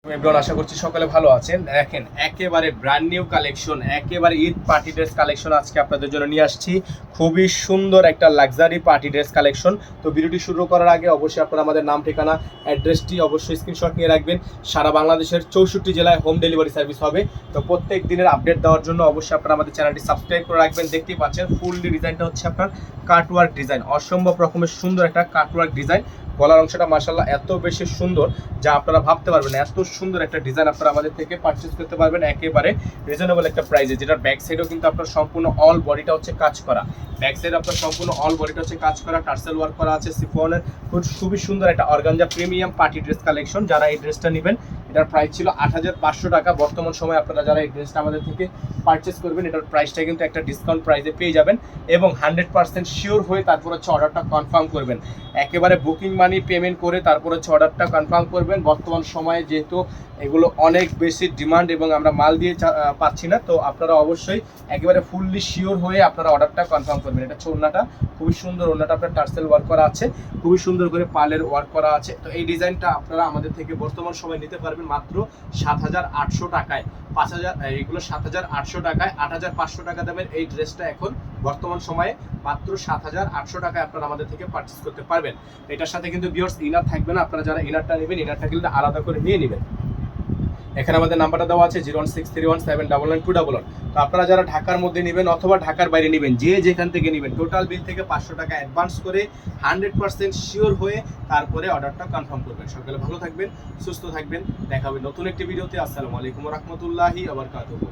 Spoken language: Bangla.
এভরিওয়ান, আশা করছি সকলে ভালো আছেন। দেখেন, একেবারে ব্র্যান্ড নিউ কালেকশন, একেবারে ঈদ পার্টি ড্রেস কালেকশন আজকে আপনাদের জন্য নিয়ে আসছি। খুবই সুন্দর একটা লাক্সারি পার্টি ড্রেস কালেকশন। তো ভিডিওটি শুরু করার আগে অবশ্যই আপনারা আমাদের নাম, ঠিকানা, অ্যাড্রেসটি অবশ্যই স্ক্রিনশট নিয়ে রাখবেন। সারা বাংলাদেশের 64 জেলায় হোম ডেলিভারি সার্ভিস হবে। তো প্রত্যেক দিনের আপডেট দেওয়ার জন্য অবশ্যই আপনারা আমাদের চ্যানেলটি সাবস্ক্রাইব করে রাখবেন। দেখতেই পাচ্ছেন ফুললি ডিজাইনটা হচ্ছে আপনার কাটওয়ার্ক ডিজাইন, অসম্ভব রকমের সুন্দর একটা কাটওয়ার্ক ডিজাইন। গলার অংশটা মাশাআল্লাহ এত বেশি সুন্দর যা আপনারা ভাবতে পারবেন। এত সুন্দর একটা ডিজাইন আপনারা আমাদের থেকে পারচেজ করতে পারবেন একেবারে রিজনেবল একটা প্রাইসে, যেটার ব্যাক সাইডেও কিন্তু আপনার সম্পূর্ণ অল বডিটা হচ্ছে কাজ করা। ব্যাক সাইড আপনার সম্পূর্ণ অল বডিটা হচ্ছে কাজ করা, টার্সেল ওয়ার্ক করা আছে, সিফনের খুবই সুন্দর একটা organza premium party dress collection. যারা এই ড্রেসটা নেবেন, এটার প্রাইস ছিল 8500 টাকা। বর্তমান সময় আপনারা যারা এই ড্রেসটা আমাদের থেকে পারচেস করবেন, এটার প্রাইসটা কিন্তু একটা ডিসকাউন্ট প্রাইসে পেয়ে যাবেন এবং 100% শিওর হয়ে তারপর হচ্ছে অর্ডারটা কনফার্ম করবেন। একেবারে বুকিং মানি পেমেন্ট করে তারপর হচ্ছে অর্ডারটা কনফার্ম করবেন। বর্তমান সময়ে যেহেতু এগুলো অনেক বেশি ডিমান্ড এবং আমরা মাল দিয়ে পাচ্ছি না, তো আপনারা অবশ্যই একেবারে ফুললি শিওর হয়ে আপনারা অর্ডারটা কনফার্ম করবেন। এটা হচ্ছে ওড়নাটা, খুবই সুন্দর ওড়নাটা, আপনার টার্সেল ওয়ার্ক করা আছে, খুবই সুন্দর করে পালের ওয়ার্ক করা আছে। তো এই ডিজাইনটা আপনারা আমাদের থেকে বর্তমান সময় নিতে পারবেন মাত্র 7800 টাকায়। 5000 এগুলো 7800 টাকায়। 8500 টাকা দামের এই ড্রেসটা এখন বর্তমান সময়ে মাত্র 7800 টাকায় আপনারা আমাদের থেকে পারচেস করতে পারবেন। এটার সাথে কিন্তু ভিউয়ার্স ইনার থাকবে না, আপনারা যারা ইনারটা নেবেন ইনারটা কিন্তু আলাদা করে নিয়ে নেবেন। এখানে আমাদের নাম্বারটা দেওয়া আছে 01631799211। তো আপনারা যারা ঢাকার মধ্যে নেবেন অথবা ঢাকার বাইরে নেবেন, যে যেখান থেকে নেবেন, টোটাল বিল থেকে 500 টাকা অ্যাডভান্স করে 100% শিওর হয়ে তারপরে অর্ডারটা কনফার্ম করবেন। সকালে ভালো থাকবেন, সুস্থ থাকবেন, দেখা হবে নতুন একটি ভিডিওতে। আসসালামু আলাইকুম ওয়া রাহমাতুল্লাহি ওয়া বারাকাতুহু।